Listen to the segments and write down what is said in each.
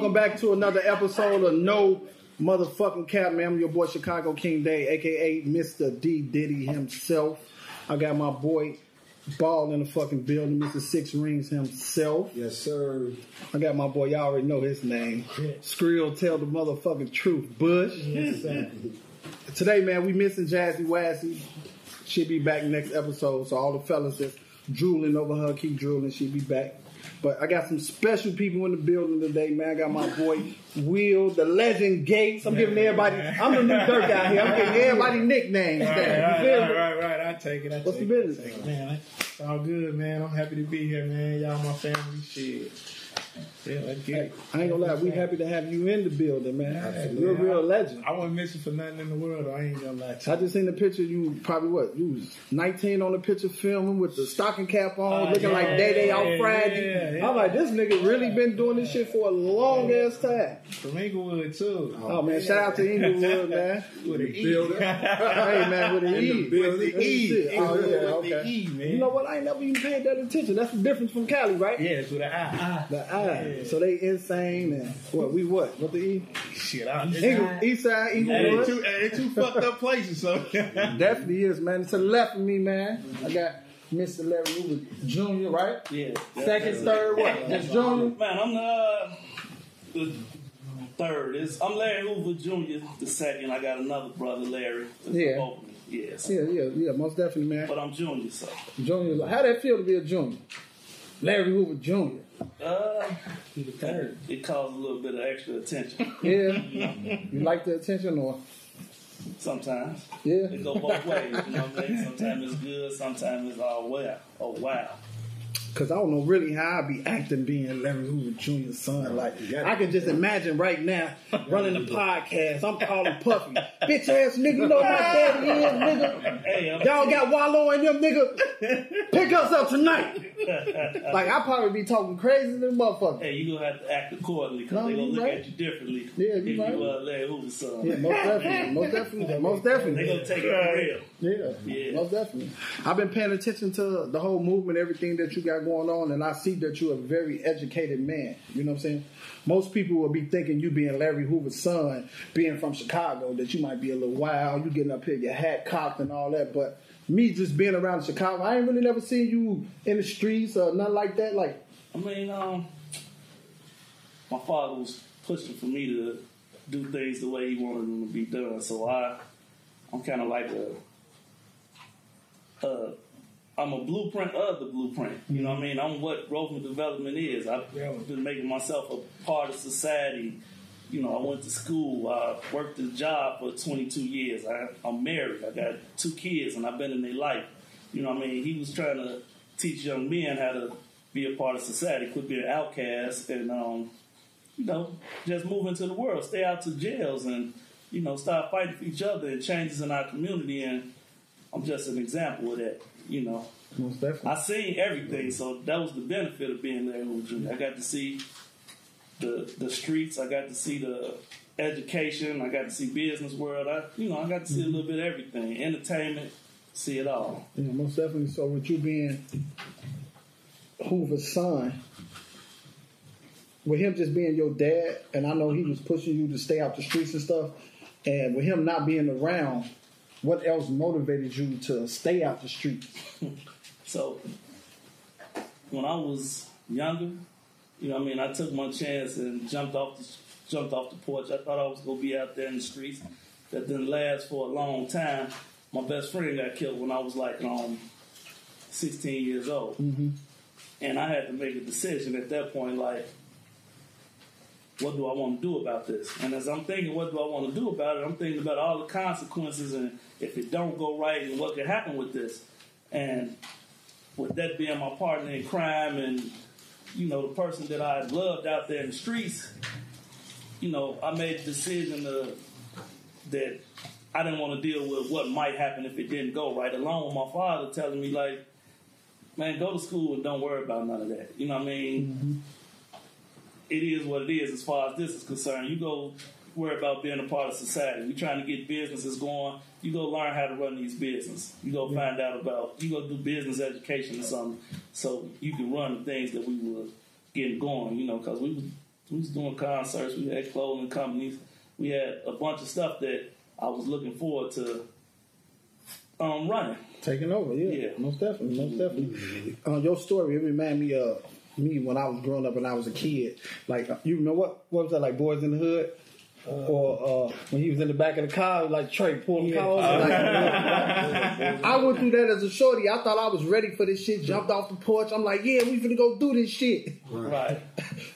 welcome back to another episode of No Motherfucking Cap, man. I'm your boy Chicago King Day, aka Mr. D Diddy himself. I got my boy Ball in the fucking building, Mr. Six Rings himself. Yes, sir. I got my boy, y'all already know his name. Skrill Tell the Motherfucking Truth, Bush. Yes, sir. Today, man, we missing Jazzy Wazzy. She'll be back next episode, so all the fellas that's drooling over her, keep drooling, she'll be back. But I got some special people in the building today, man. I got my boy Will, the legend Gates. I'm giving everybody, I'm the new dirt guy here. I'm giving everybody nicknames. Right. I take it. What's the business? Man, it's all good, man. I'm happy to be here, man. Y'all my family. Shit. Yeah, let's get it. I ain't gonna lie, we happy to have you in the building, man. Absolutely. You're a real legend. I wouldn't miss you for nothing in the world, I ain't gonna lie to you. I just seen the picture. You probably you was 19 on the picture filming with the stocking cap on, looking like Day Out Friday. I'm like, this nigga really been doing this shit for a long ass time. From Inglewood too. Oh man, shout out to Inglewood, man. With an E. Hey man, with an E. With the E. Oh yeah, With the okay. E, man. You know what? I ain't never even paid that attention. That's the difference from Cali, right? Yeah, it's with an I. The I. Yeah. So they insane and what? What the E? Shit, East side, Inglewood. It's two fucked up places, so. Definitely is, man. To the left of me, man, I got Mr. Larry Hoover Jr., right? Yeah. Second, third, what? Just Junior? Man, I'm the third. I'm Larry Hoover Jr. the second. I got another brother, Larry. Yeah. Yes. Yeah, most definitely, man. But I'm Junior, so. Junior, how that feel to be a junior? Larry Hoover Jr. He's the third. It caused a little bit of extra attention. Yeah. You like the attention or? Sometimes. Yeah. It go both ways, you know what I mean? Sometimes it's good, sometimes it's all wow. Oh, wow. Because I don't know really how I be acting being Larry Hoover Jr.'s son. Like, I can just imagine right now running a podcast. I'm calling Puffy. Bitch ass nigga, you know what my daddy is, nigga. Hey, y'all got Wallow and them, nigga. Pick us up tonight. Like, I probably be talking crazy than motherfucker. Hey, you gonna have to act accordingly because they gonna look at you differently. Yeah, if you right. You Larry Hoover's son. Yeah, most definitely. They gonna take it for real. Yeah, most definitely. I've been paying attention to the whole movement, everything that you got going on, and I see that you're a very educated man. You know what I'm saying? Most people will be thinking you being Larry Hoover's son, being from Chicago, that you might be a little wild, you getting up here, your hat cocked and all that, but me just being around Chicago, I ain't really never seen you in the streets or nothing like that. Like, I mean, my father was pushing for me to do things the way he wanted them to be done, so I'm kind of like I'm a blueprint of the blueprint. You know what I mean? I'm what growth and development is. I've been making myself a part of society. You know, I went to school. I worked this job for 22 years. I'm married. I got 2 kids, and I've been in their life. You know what I mean? He was trying to teach young men how to be a part of society, quit being outcasts, and, you know, just move into the world, stay out to jails, and, you know, start fighting for each other and changes in our community. And I'm just an example of that, you know. Most definitely. I seen everything, so that was the benefit of being Larry Hoover Jr. I got to see the streets. I got to see the education. I got to see business world. I got to see a little bit of everything. Entertainment, see it all. Yeah, most definitely. So with you being Hoover's son, with him just being your dad, and I know he was pushing you to stay out the streets and stuff, and with him not being around, what else motivated you to stay out the streets? So when I was younger, you know what I mean, I took my chance and jumped off the porch. I thought I was going to be out there in the streets. That didn't last for a long time. My best friend got killed when I was like 16 years old. Mm-hmm. And I had to make a decision at that point, like, what do I want to do about this? And as I'm thinking, what do I want to do about it, I'm thinking about all the consequences and if it don't go right and what could happen with this. And with that being my partner in crime and, you know, the person that I loved out there in the streets, you know, I made the decision that I didn't want to deal with what might happen if it didn't go right, along with my father telling me, like, man, go to school and don't worry about none of that. You know what I mean? Mm-hmm. It is what it is as far as this is concerned. You go worry about being a part of society. We're trying to get businesses going. You go learn how to run these businesses. You go find out about, you go do business education or something so you can run the things that we were getting going, you know, because we We was doing concerts. We had clothing companies. We had a bunch of stuff that I was looking forward to running. Taking over, yeah. Most definitely. Your story, it reminded me of me when I was growing up and I was a kid. Like, you know what was that, like Boys in the Hood? Or when he was in the back of the car, like Trey pulling the car over. I went through that as a shorty. I thought I was ready for this shit. Jumped off the porch. I'm like, yeah, we finna go do this shit. Right.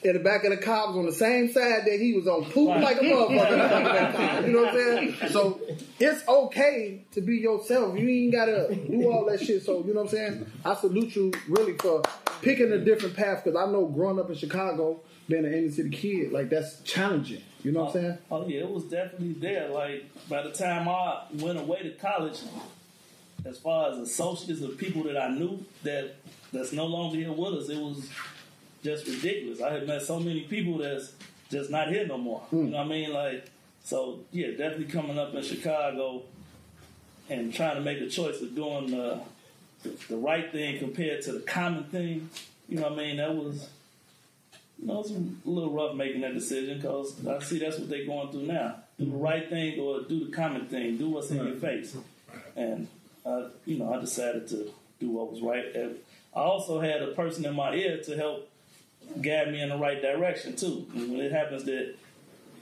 In the back of the car, I was on the same side that he was on, poop like a motherfucker in the back of that car. You know what I'm saying? So it's okay to be yourself. You ain't gotta do all that shit. So you know what I'm saying? I salute you really for picking a different path, because I know growing up in Chicago, being an inner city kid, like that's challenging. You know what I'm saying? Oh yeah, it was definitely there. Like by the time I went away to college, as far as associates of people that I knew that's no longer here with us, it was just ridiculous. I had met so many people that's just not here no more. You know what I mean? Like, so yeah, definitely coming up in Chicago and trying to make a choice of doing the right thing compared to the common thing. You know what I mean? That was, it's a little rough making that decision, because I see that's what they're going through now. Do the right thing or do the common thing. Do what's in your face. And, I decided to do what was right. And I also had a person in my ear to help guide me in the right direction, too. And when it happens that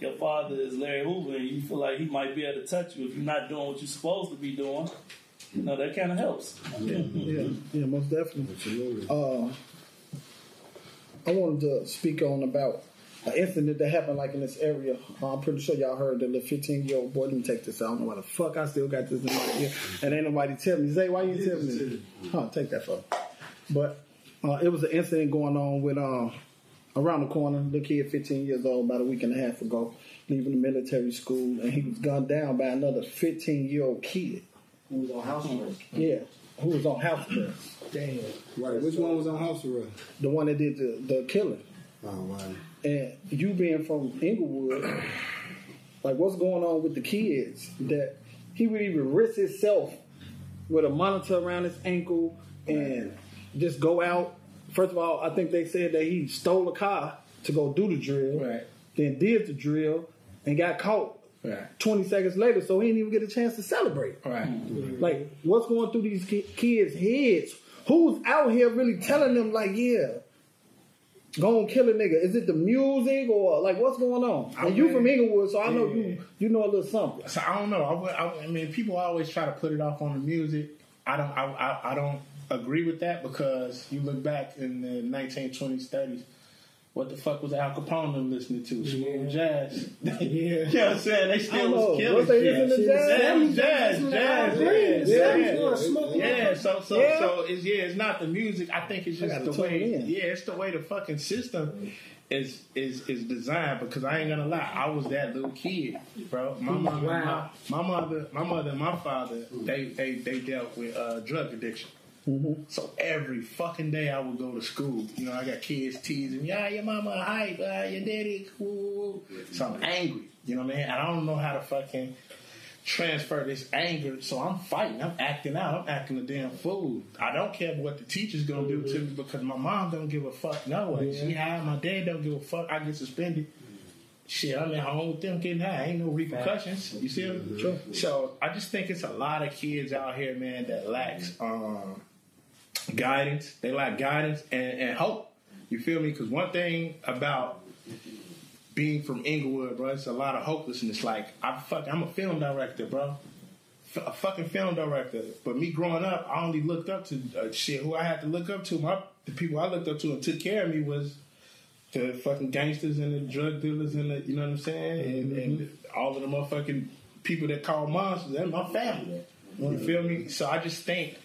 your father is Larry Hoover and you feel like he might be able to touch you if you're not doing what you're supposed to be doing, that kind of helps. Yeah, most definitely. I wanted to speak on about an incident that happened like in this area. I'm pretty sure y'all heard that the 15-year-old boy. Let me take this out. I don't know why the fuck I still got this in my ear. And ain't nobody tell me. Zay, why you tell me this? Take that for me. But it was an incident going on with around the corner. The kid, 15 years old, about a week and a half ago, leaving the military school, and he was gunned down by another 15-year-old kid. Who was on house arrest? Yeah, who was on house arrest. Damn. Right. Which one was on house arrest? The one that did the killing. Oh, wow. And you being from Inglewood, like what's going on with the kids that he would even risk himself with a monitor around his ankle and just go out. First of all, I think they said that he stole a car to go do the drill, then did the drill and got caught 20 seconds later, so he didn't even get a chance to celebrate. Like, what's going through these kids' heads? Who's out here really telling them, like, yeah, go and kill a nigga? Is it the music or, like, what's going on? And you from Inglewood, so I know you know a little something. So I don't know. I mean, people always try to put it off on the music. I don't agree with that, because you look back in the 1920s, 30s, what the fuck was Al Capone listening to? Smooth jazz. You know what I'm saying? They still was killing shit. They listening to jazz? Yeah. So it's not the music. I think it's just the way. It's the way the fucking system is designed. Because I ain't gonna lie, I was that little kid, bro. My mother, and my father, they dealt with drug addiction. So every fucking day I would go to school. I got kids teasing me, your mama hype, your daddy cool. So I'm angry, you know what I mean? And I don't know how to fucking transfer this anger, so I'm fighting. I'm acting out. I'm acting a damn fool. I don't care what the teacher's gonna do to me, because my mom don't give a fuck no way. She high, my dad don't give a fuck. I get suspended. Shit, I'm at home with them getting high. Ain't no repercussions. You see them? Sure. So I just think it's a lot of kids out here, man, that lacks guidance. They lack guidance and hope. You feel me? Because one thing about being from Inglewood, bro, it's a lot of hopelessness. Like, I'm a film director, bro. A fucking film director. But me growing up, I only looked up to who I had to look up to. The people I looked up to and took care of me was the fucking gangsters and the drug dealers and the, you know what I'm saying? And all of the motherfucking people that call monsters. That's my family. You feel me? So I just think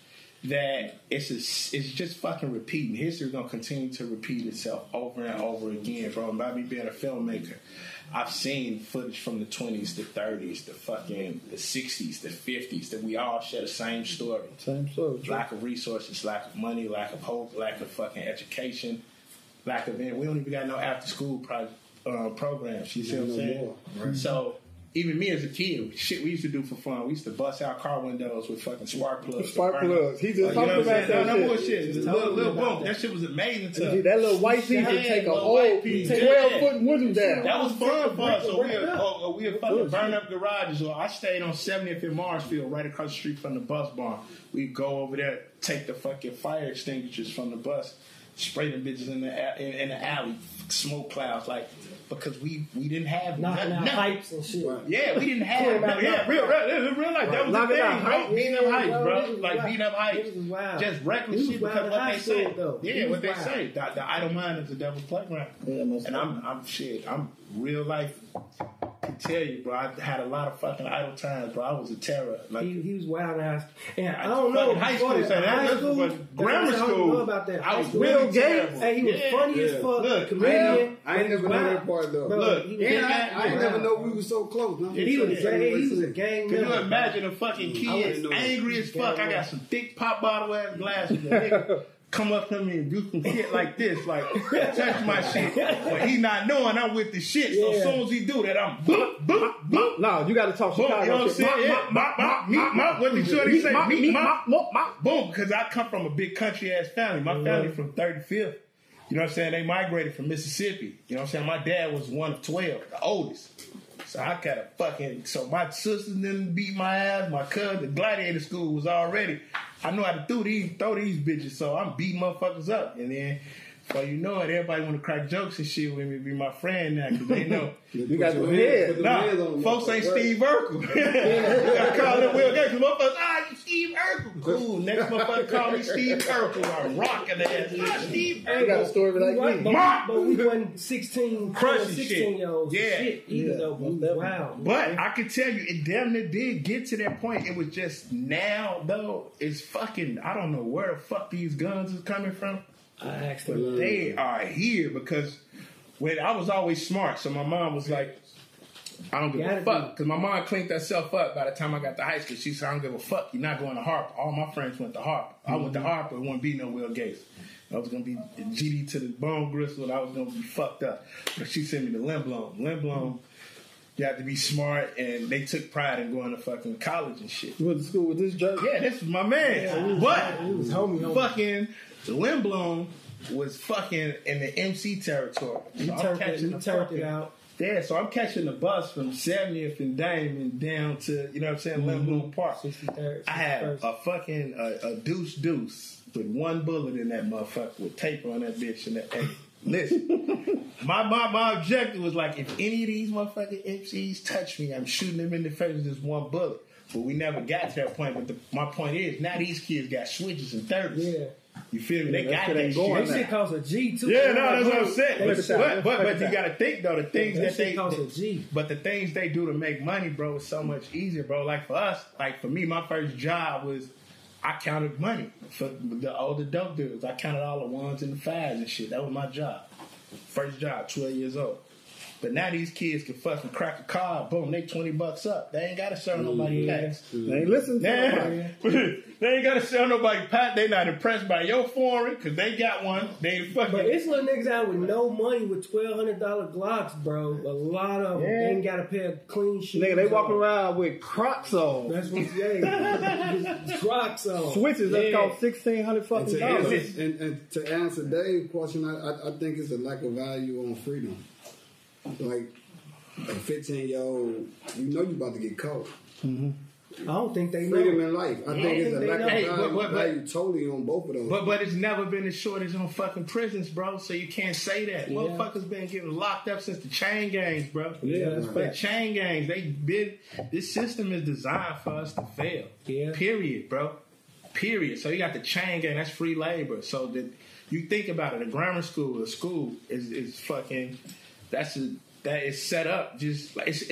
that it's just fucking repeating. History's gonna continue to repeat itself over and over again, bro. And by me being a filmmaker, I've seen footage from the 20s, the 30s, the 60s, the 50s, that we all share the same story. Lack of resources, lack of money, lack of hope, lack of fucking education, lack of we don't even got no after school programs. You see what I'm saying? Right. So even me as a kid, shit we used to do for fun. We used to bust out car windows with fucking spark plugs. Spark plugs. He just talked about that shit. No bullshit. Little boom. That shit was amazing to us. That little white piece would take a whole 12-foot wooden down. That was fun for us. So we would fucking burn up garages. So I stayed on 70th in Marsfield, right across the street from the bus barn. We'd go over there, take the fucking fire extinguishers from the bus, spray them bitches in the alley, smoke clouds, like, because we didn't have knocking out pipes and shit. Yeah, we didn't have real life. That was the thing, bro. Beating up heights, bro. Like beating up heights. Just reckless shit because what they say. Yeah, what they say. The idle mind is the devil's playground. And I'm real life. Can tell you, bro. I had a lot of fucking idle times, bro. I was a terror. Like, he was wild ass. And I don't know. High school, grammar school. I don't know about that. I was Will Gates. Hey, he was funny as fuck. Look, comedian. I ain't never know that part though. Look, I ain't never know we were so close. No? He was a gang Can member. you imagine a fucking kid angry as fuck? I got some thick pop bottle ass glasses. A nigga come up to me and do some shit like this, like touch my shit. But he not knowing I'm with the shit. So as soon as he do that, I'm boop, boop, boop. No, you got to talk Chicago. You know what I'm saying? Yeah. What did Shorty say? Boom. Because I come from a big country ass family. My family from 35th. You know what I'm saying? They migrated from Mississippi. You know what I'm saying? My dad was one of 12, the oldest. So I got a fucking... So my sisters didn't beat my ass. My cousin, the gladiator school was already... I know how to throw these bitches. So I'm beating motherfuckers up. And then... Well, you know it. Everybody want to crack jokes and shit with me, be my friend now, because they know. You got the head. Nah, folks ain't Steve Urkel. You got to call them Will Gates. Motherfuckers, you Steve Urkel. Cool. Next motherfucker call me Steve Urkel. I'm rocking the ass. Steve Urkel. You got a story like me. But we wasn't 16-year-olds. Yeah. Shit either, though. Wow. But I can tell you, it damn near did get to that point. It was just now, though, it's fucking, I don't know where the fuck these guns is coming from. I asked But them. they are here because when I was always smart, so my mom was like, I don't give a fuck. Because my mom cleaned herself up by the time I got to high school. She said, I don't give a fuck. You're not going to Harper. All my friends went to Harper. I went to Harper. It wouldn't be no Will Gates. I was going to be GD to the bone gristle and I was going to be fucked up. But she sent me to Lindblom. Lindblom, you have to be smart, and they took pride in going to fucking college and shit. You went to school with this jerk? Yeah, this was my man. But He was homie. fucking Lindblom was fucking in the MC territory. He So turned it out. Yeah, so I'm catching the bus from 70th and Damon down to, you know what I'm saying, Lindblom Park. 63rd. I had a fucking a deuce with one bullet in that motherfucker with tape on that bitch. And that, hey, listen, my objective was like, if any of these motherfucking MCs touch me, I'm shooting them in the face with just one bullet. But we never got to that point. But my point is, now these kids got switches and 30s. Yeah. You feel me? They got that ain't shit. going That shit costs a G too. Yeah, no, that's what I'm saying. But you got gotta think though, the things that they costs a G. but the things they do to make money, bro, is so much easier, bro. Like for us, like for me, my first job was I counted money for the older dope dealers. I counted all the ones and the fives and shit. That was my job. First job, 12 years old. But now these kids can fucking crack a car, boom, they $20 up. They ain't gotta sell nobody packs. They ain't listen to nobody. They ain't gotta sell nobody pack. They not impressed by your foreign because they got one. They ain't fucking. But it's little niggas out with no money with $1,200 Glocks, bro. A lot of them ain't got a pair of clean shoes. Nigga, they walking around with Crocs on. That's what Crocs on. Switches that cost $1,600 fucking dollars. And to answer Dave's question, I think it's a lack of value on freedom. Like a 15-year-old, you know you about to get caught. I don't think they know. Freedom in life. I think it's a lack of value but totally on both of those. But it's never been a shortage on fucking prisons, bro. So you can't say that. Yeah. Motherfuckers been getting locked up since the chain gangs, bro. Yeah, that's The fact. chain gangs, this system is designed for us to fail. Yeah. Period, bro. Period. So you got the chain gang, that's free labor. So that you think about it, a grammar school, a school is fucking that is set up just like it's an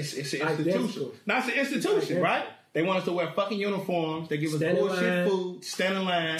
institution. Now it's an institution, right? They want us to wear fucking uniforms. They give us bullshit food, stand in line.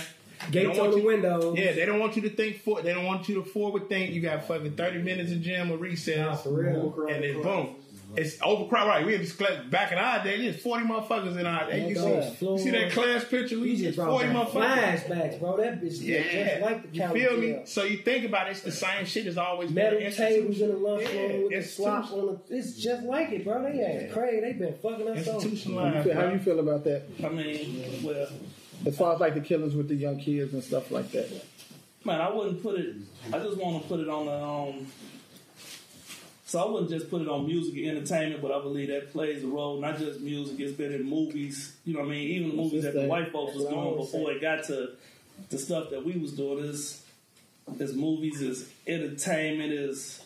Gates on the window. Yeah, they don't want you to think for. They don't want you to forward think. You got fucking 30 minutes of gym or recess, Nah, for real. and then boom. It's overcrowded. Right, we had this class back in our day. There's 40 motherfuckers in our day. You see that class picture? We just 40 motherfuckers. Flashbacks, bro. That bitch just like the you county feel me? jail. So you think about it, it's the same shit as always metal been. tables in the lunchroom with the slop on the. It's just like it, bro. They ain't crazy. They been fucking us up. Institutionalized. How you feel about that? I mean, well, As far as like the killings with the young kids and stuff like that. man, I wouldn't put it. I just want to put it on the. So I wouldn't just put it on music and entertainment, but I believe that plays a role. Not just music; it's been in movies. You know what I mean? Even the movies that the white folks was doing before it got to the stuff that we was doing. Is movies, is entertainment, is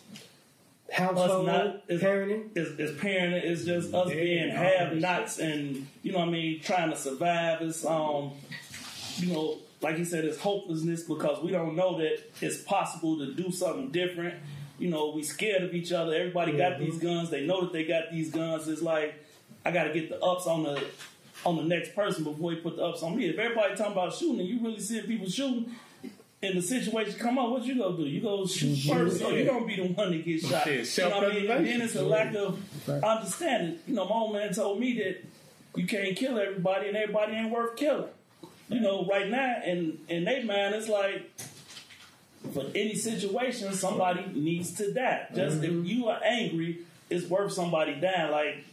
household, parenting. It's parenting. It's just us being have-nots and you know what I mean, trying to survive. It's you know, like he said, it's hopelessness because we don't know that it's possible to do something different. You know, we scared of each other. Everybody got these guns. They know that they got these guns. It's like I got to get the ups on the next person before he put the ups on me. If everybody talking about shooting and you really see people shooting, and the situation come up, what you gonna do? You go shoot first, or you gonna be the one that gets shot? You know what I mean? And then it's a lack of understanding. You know, my old man told me that you can't kill everybody, and everybody ain't worth killing. You know, right now, in their mind, it's like for any situation, somebody needs to die. Just if you are angry, it's worth somebody dying. Like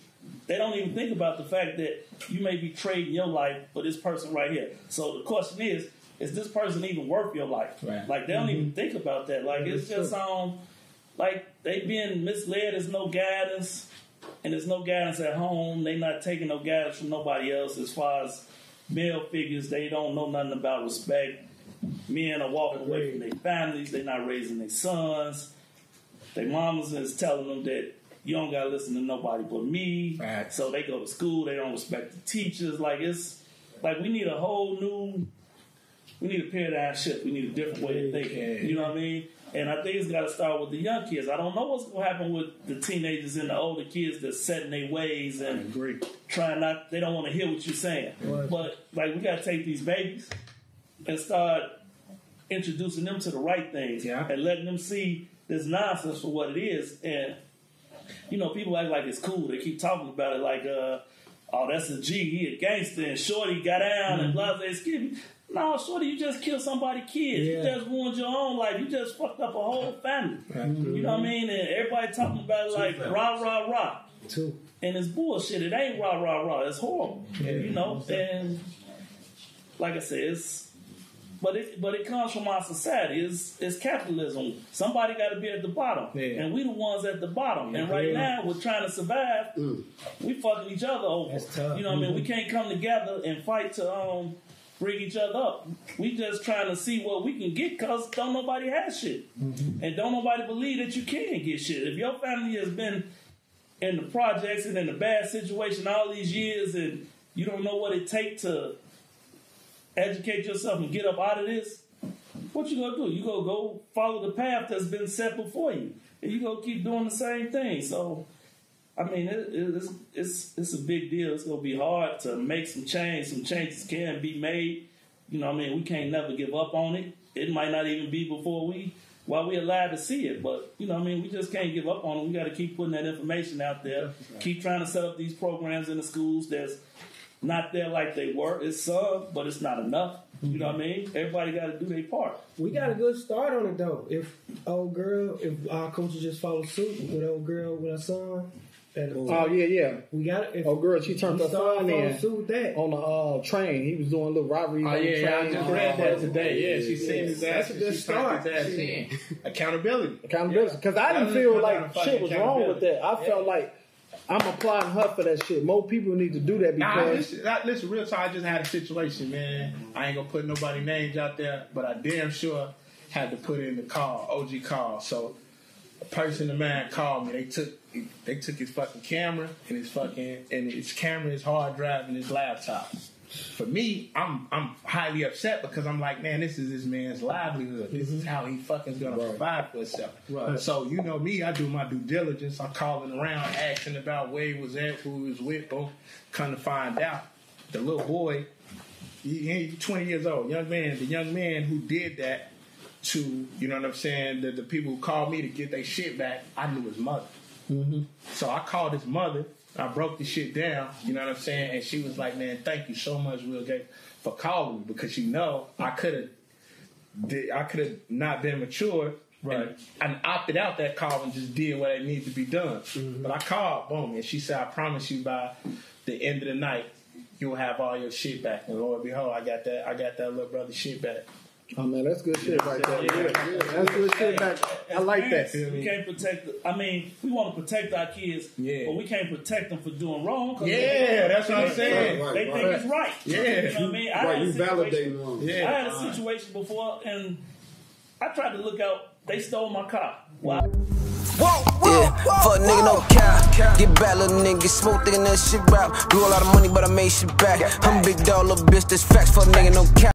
they don't even think about the fact that you may be trading your life for this person right here. So the question is this person even worth your life? Right. Like they don't even think about that. Like it's just like they being misled. There's no guidance, and there's no guidance at home. They not taking no guidance from nobody else as far as male figures. They don't know nothing about respect. Men are walking away from their families. They're not raising their sons. Their mamas is telling them that you don't gotta listen to nobody but me. Right. So they go to school. They don't respect the teachers. Like it's like we need a whole new. We need a paradigm shift. We need a different way of thinking. You know what I mean? And I think it's got to start with the young kids. I don't know what's going to happen with the teenagers and the older kids that's set in their ways and trying not. They don't want to hear what you're saying. Right. But like we got to take these babies and start introducing them to the right things and letting them see this nonsense for what it is. And you know, people act like it's cool. They keep talking about it like, oh, that's a G. He a gangster and Shorty got down and blah blah. Excuse me. No, Shorty, you just killed somebody's kids. You just ruined your own life. You just fucked up a whole family. You know what I mean? And everybody talking about it like rah, rah, rah. And it's bullshit. It ain't rah, rah, rah. It's horrible. You know? And like I said, but it comes from our society. It's capitalism. Somebody got to be at the bottom. And we the ones at the bottom. And right now, we're trying to survive. We fucking each other over. That's tough. You know what I mean? We can't come together and fight to bring each other up. We just trying to see what we can get because don't nobody have shit. And don't nobody believe that you can get shit. If your family has been in the projects and in a bad situation all these years and you don't know what it takes to educate yourself and get up out of this, what you gonna do? You gonna go follow the path that's been set before you. And you gonna keep doing the same thing. So I mean, it's a big deal. It's gonna be hard to make some change. Some changes can be made. You know what I mean? We can't never give up on it. It might not even be while we're allowed to see it. But, you know what I mean? We just can't give up on it. We got to keep putting that information out there. Keep trying to set up these programs in the schools that's not there like they were. It's some, but it's not enough. You know what I mean? Everybody got to do their part. We got a good start on it, though. If our coaches just follow suit with old girl with her son. We got it. Girl, she turned her son in that. on the train. He was doing a little robberies on the train. I just read that today. Yeah, she seen his ass. That's a good start. Accountability. Because I didn't feel like shit was wrong with that. I felt like I'm applying her for that shit. More people need to do that because... Listen, real time, I just had a situation, man. I ain't going to put nobody names out there, but I damn sure had to put in the call, OG call. So a person, the man called me. They took his fucking camera and his camera, his hard drive, and his laptop. For me, I'm highly upset because I'm like, man, this is this man's livelihood. This is how he fucking's gonna provide for himself. Right. So you know me, I do my due diligence. I'm calling around, asking about where he was at, who he was with. Boom. Come to find out, the little boy, he's 20 years old, the young man who did that to, you know what I'm saying, the people who called me to get their shit back, I knew his mother. So I called his mother. I broke the shit down. You know what I'm saying? And she was like, "Man, thank you so much, Will Gates, for calling me, because you know I could have not been mature." Right. And opted out that call and just did what it needed to be done. But I called, boom, and she said, "I promise you by the end of the night, you'll have all your shit back." And Lord behold, I got that little brother shit back. Oh man, that's good shit right there. Yeah, that's good shit back. I like that. We can't protect. We want to protect our kids, but we can't protect them for doing wrong. Yeah, that's what I'm saying. They think it's right. Yeah, you know what I mean. Right, you validating wrong. Yeah, I had a situation before, and I tried to look out. They stole my car. Wow. Fuck nigga, no cap. Get back, little nigga, smooth thinking that shit rap. Blew a lot of money, but I made shit back. I'm a big dog, little bitch, that's facts. Fuck nigga, no cap.